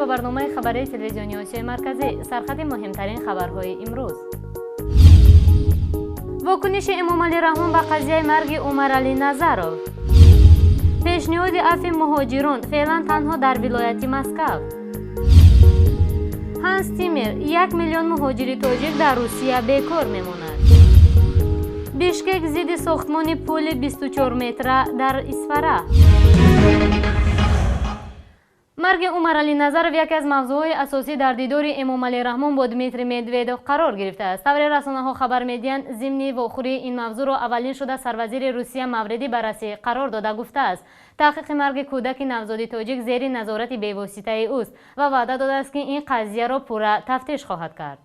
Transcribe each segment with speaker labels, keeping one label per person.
Speaker 1: به برنامه خبری تلویزیونی آسیای مرکزی. سرخط مهمترین خبرهای امروز. واکنش امامعلی رحمان به قضیه مرگ عمرعلی نظرov. پیشنهاد عفو مهاجران فعلا تنها در ولایت مسکو. هانس تیمر 1 میلیون مهاجر تاجیک در روسیه بیکار میماند. بیشکک ضد ساختمان پل 24 متره در اصفهان. مرگ عمرعلی نظرov یکی از موضوعهای اساسی در دیدار امامعلی رحمان با دمیتری مدودوف قرار گرفته است. طور رسانه‌ها خبر می‌دهند ضمن واخوری این موضوع را اولین شده سروزیر روسیه موردی بررسی قرار داده گفته است تحقیق مرگ کودک نوزاد تاجیک زیر نظارت بی‌واسطه اوست و وعده داده است که این قضیه را پورا تفتیش خواهد کرد.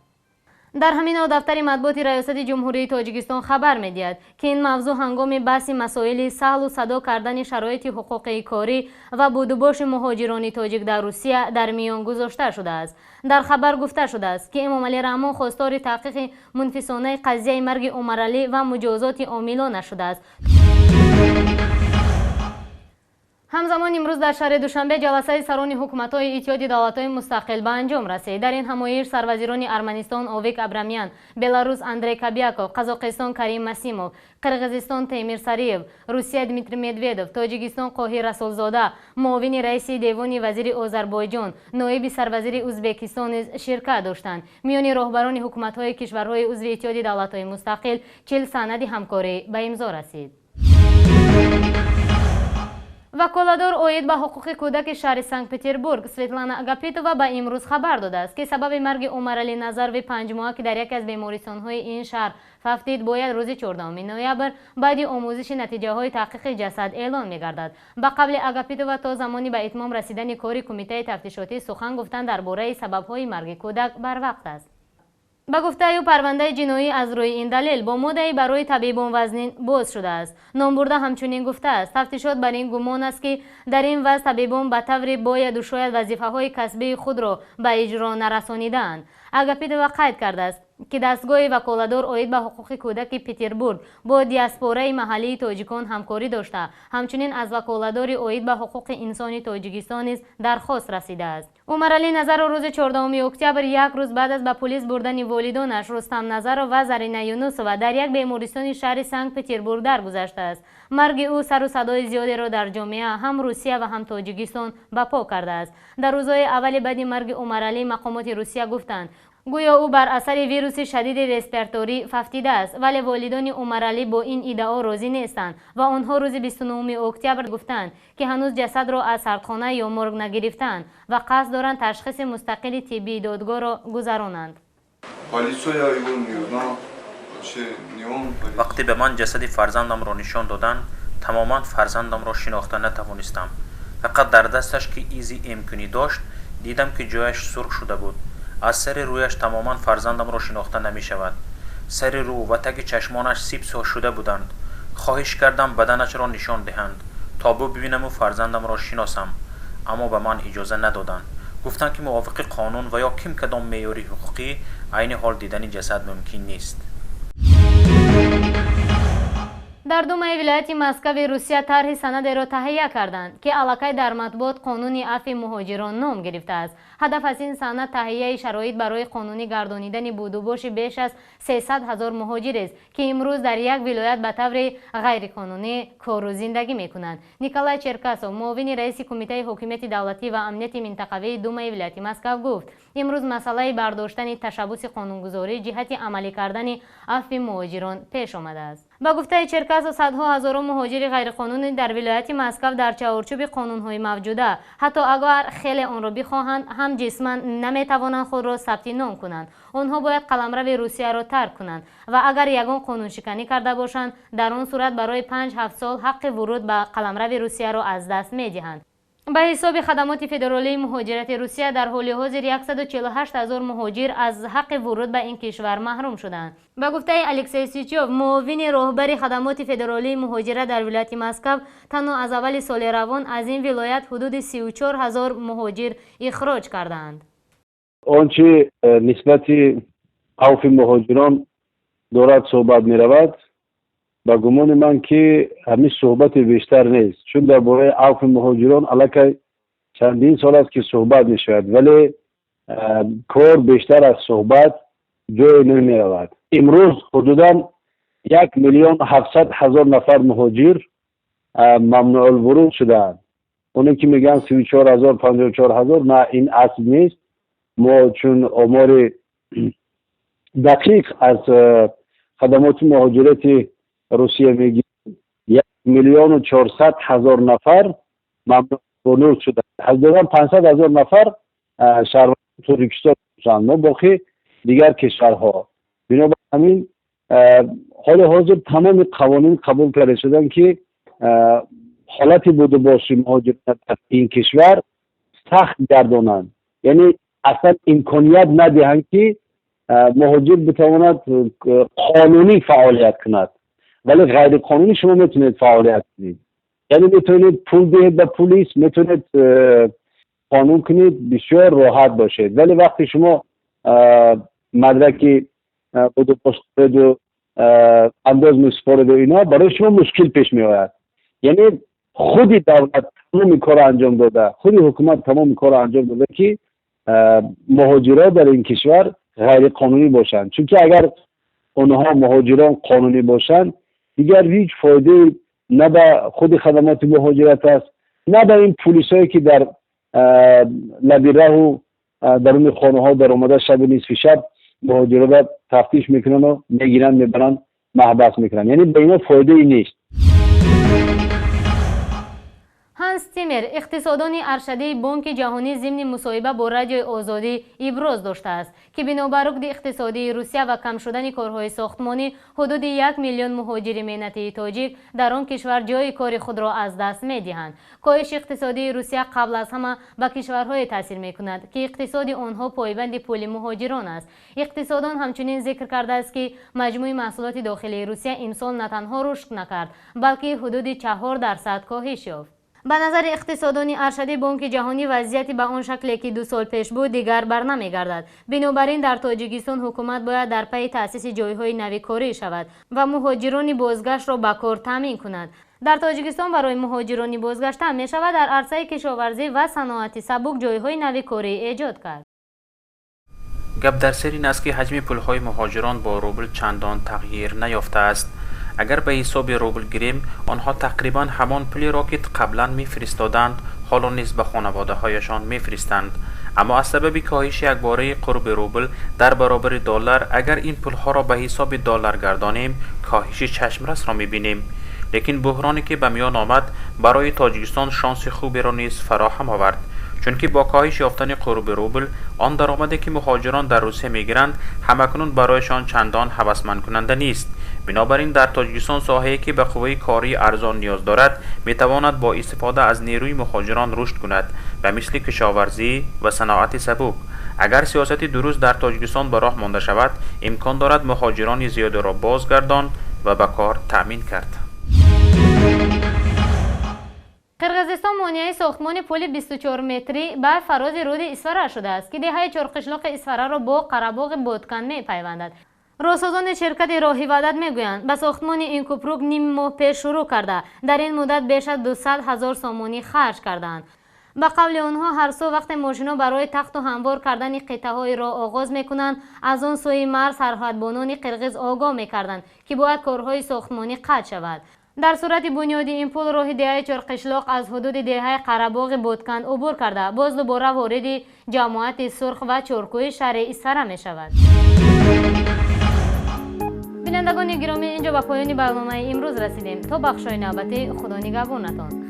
Speaker 1: در همین حال دفتر مطبوعات ریاست جمهوری تاجیکستان خبر می‌دهد که این موضوع هنگام بحث مسائل سهل و ساده کردن شرایط حقوقی کاری و بود و باش مهاجران تاجیک در روسیه در میان گذاشته شده است. در خبر گفته شده است که امامعلی رحمان خواستار تحقیق منصفانه قضیه مرگ عمرعلی و مجازات عاملانه شده است. همزمان امروز در شهر دوشنبه جلسه سران حکومت‌های اتحاد دولت‌های مستقل به انجام رسید. در این همایش سروزیران ارمنستان اوویک ابرامیان، بلاروس اندری کابیاکوف، قزاقستان کریم مسیموف، قرغیزستان تیمیر ساریف، روسیه دمیتری مدودوف، تاجیکستان قاهر رسولزاده، معاون رئیس دیوان وزیر آذربایجان، نایب سروزیر ازبکستان شرکت داشتند. میان راهبران حکومت‌های کشورهای عضو اتحاد دولت‌های مستقل 40 سند همکاری به امضا رسید. وکالتدار اوید به حقوق کودک شهر سنت پتربورگ سویتلانا اگاپیتووا به امروز خبر داده است که سبب مرگ عمرعلی نظرov 5 ماهه که در یکی از بیمارستان‌های این شهر ففتید باید روز 14 نوامبر بعد آموزش نتیجه های تحقیق جسد اعلان می‌گردد. به قبل اگاپیتووا تا زمانی به اتمام رسیدن کار کمیته تفتیشاتی سخن گفتن درباره سبب‌های مرگ کودک بر وقت است. به گفته او پرونده جنایی از روی این دلیل با مدعی برای طبیبان وزنین باز شده است. نامبرده همچنین گفته است تفتیشات بر این گمان است که در این وضع طبیبان به طوری باید و شاید وظیفه‌های کسبی خود را به اجرا نرسانیدند. اگاپیتووا قید کرده است که دستگاه وکالتدار اوید به حقوق کودک پتربورگ با دیاسپورای محلی تاجیکان همکاری داشته. همچنین از وکالتدار اوید به حقوق انسانی تاجیکستان نیز درخواست رسیده است. عمرعلی نظرov روز 14 اکتبر یک روز بعد از به پلیس بردن والدانش رستم نظرov و زرینا یونوسووا در یک بیمارستان شهر سنت پتربورگ درگذشته است. مرگ او سر و صدای زیادی را در جامعه هم روسیه و هم تاجیکستان به پا کرده است. در روزهای اول بعد مرگ عمرعلی مقامات روسیه گفتند گویا او بر اثر ویروس شدید رسپیراتوری ففتیده است، ولی والدان عمرعلی با این ادعا راضی نیستند و آنها روز 29 اکتبر گفتند که هنوز جسد را از سردخانه یا مرگ نگرفتند و قصد دارند تشخیص مستقل طبی دادگاه را گذرانند.
Speaker 2: وقتی به من جسد فرزندم را نشان دادند تماما فرزندم را شناخته نتوانستم. فقط در دستش که ایزی امکانی داشت دیدم که جایش سرخ شده بود. از سر رویش تماما فرزندم را شناخته نمی شود. سر رو و تک چشمانش سیب سرخ شده بودند. خواهش کردم بدنش را نشان دهند تا ببینم و فرزندم را شناسم، اما به من اجازه ندادند. گفتند که موافق قانون و یا کدام معیار حقوقی عین حال دیدن جسد ممکن نیست.
Speaker 1: در دومای ولایت مسکو روسیه طرح سند را تهیه کردند که الکی در مطبوعات قانون عفو مهاجران نام گرفته است. هدف از این سند تهیه شرایط برای قانونی گردانیدن بود و باش بیش از 300,000 مهاجر است که امروز در یک ولایت به طور غیرقانونی کار و زندگی میکنند. نیکولای چرکاسوف معاون رئیس کمیته حاکمیت دولتی و امنیت منطقوی دومای ولایت مسکو گفت امروز مسئله برداشتن تشبث قانونگذاری جهت عملی کردن عفو مهاجران پیش آمده است. با گفته چرکاسوف صدها هزاران مهاجر غیرقانونی در ولایت مسکو در چارچوب قانون‌های موجوده حتی اگر خیلی آن را بخواهند هم جسما نمیتوانند خود را ثبت نام کنند. آنها باید قلمرو روسیه را ترک کنند و اگر یگان قانون شکنی کرده باشند در آن صورت برای 5-7 سال حق ورود به قلمرو روسیه را از دست می‌دهند. به حساب خدمات فدرالی مهاجرت روسیه در حال حاضر 148,000 مهاجر از حق ورود به این کشور محروم شدند. به گفته الکسی سیچوف معاون راهبر خدمات فدرالی مهاجرت در ولایت مسکو تنها از اول سال روان از این ولایت حدود 34,000 مهاجر اخراج کردند.
Speaker 3: آنچه نسبت عفو مهاجران دارد صحبت می رود با گمان من که همین صحبت بیشتر نیست، چون درباره عفو مهاجران الکی چندین سال است که صحبت می شود، ولی کار بیشتر از صحبت جای نمی رود. امروز حدوداً 1,700,000 نفر مهاجر ممنوع الورود شدند. اونی که میگن 34,000 54,000، نه، این اصل نیست. ما چون آمار دقیق از خدمات مهاجرت روسیه میگیم 1,400,000 نفر ممنوع الورود شدند. از دیگر 500,000 نفر شهروندان تاجیکستان هستند، ما باقی دیگر کشورها. بنابراین همین حال حاضر تمام قوانین قبول کرده شدن که حالتی بوده باشه مهاجرت در این کشور سخت گردانند، یعنی اصلا امکانیت ندهند که مهاجر بتواند قانونی فعالیت کند، ولی غیر قانونی شما میتونید فعالیت کنید. یعنی میتونید پول دهید به پلیس، میتونید قانون کنید، بسیار راحت باشید. ولی وقتی شما مدرک بوده پاسپورت و انداز میسپارید و اینا، برای شما مشکل پیش می آید. یعنی خود دولت تمام کار انجام داده، خود حکومت تمام کار انجام داده که مهاجران در این کشور غیر قانونی باشند. چون که اگر اونها مهاجران قانونی باشند دیگر هیچ فایده نه به خود خدمات مهاجرت است، نه به این پلیسایی که در لبی راه و درون خانه ها در آمده شب نصف شب مهاجران را تفتیش میکنن و میگیرن میبرن محبس میکنن. یعنی به اینا فایده ای نیست.
Speaker 1: هانس تیمر اقتصاددان ارشد بانک جهانی ضمن مصاحبه با رادیو آزادی ابراز داشته است که بنابر رکود اقتصادی روسیه و کم شدن کارهای ساختمانی حدود 1,000,000 مهاجر مهنتی تاجیک در آن کشور جای کار خود را از دست می‌دهند. کاهش اقتصادی روسیه قبل از همه به کشورهای تاثیر می‌کند که اقتصاد آنها پایبند پول مهاجران است. اقتصاددان همچنین ذکر کرده است که مجموع محصولات داخلی روسیه امسال نه تنها رشد نکرد بلکه حدود 4% کاهش یافت. به نظر اقتصاددان ارشد بانک جهانی وضعیت به آن شکلی که 2 سال پیش بود دیگر برنمیگردد. بنابراین در تاجیکستان حکومت باید در پی تأسیس جایهای نوی کاری شود و مهاجران بازگشت را به کار تامین کند. در تاجیکستان برای مهاجران بازگشته می شود در عرصه کشاورزی و صنعت سبک جایهای نوی کاری ایجاد کرد.
Speaker 2: گپ در سر این است که حجم پولهای مهاجران با روبل چندان تغییر نیافته است. اگر به حساب روبل گیریم، آنها تقریبا همان پولی را که قبلا میفرستادند حالا نیز به خانواده هایشان میفرستند. اما از سبب کاهش یکباره قرب روبل در برابر دلار، اگر این پولها را به حساب دلار گردانیم کاهش چشمرس را میبینیم. لیکن بحرانی که به میان آمد برای تاجیکستان شانس خوبی را نیز فراهم آورد، چون که با کاهش یافتن قرب روبل آن درآمدی که مهاجران در روسیه میگیرند همکنون برایشان چندان هوسمند کننده نیست. بنابراین در تاجیکستان ساحه‌ای که به قوه کاری ارزان نیاز دارد میتواند با استفاده از نیروی مهاجران رشد کند و مثل کشاورزی و صنعت سبک. اگر سیاست درست در تاجیکستان به راه مانده شود امکان دارد مهاجران زیاد را بازگرداند و به کار تأمین کرد.
Speaker 1: قرقیزستان مانع ساختمان پل 24 متری بر فراز رود اسفره شده است که دهه چهارقشلاق اسفره را با قره‌باغ بادکن می‌پیوندد. راهسازان شرکت راهی وحدت میگویند به ساختمان این کوپروک نیم ماه پیش شروع کرده در این مدت بیش از 200,000 سامانی خرج کردند. به قول آنها هر سو وقت ماشینا برای تخت و هموار کردن قطعه‌های را آغاز میکنند از آن سوی مرز سرحدبانان قرقیز آگاه میکردند که باید کارهای ساختمانی قطع شود. در صورت بنیادی این پل راه دهه چهارقشلاق از حدود دهه قره‌باغ بادکن عبور کرده باز دوباره وارد جماعت سرخ و چارکوی شهر اسفره می شود. بینندگان گرامی، اینجا به پایان برنامه امروز رسیدیم. تا بخشای نوبتی خدا نگهبانتان.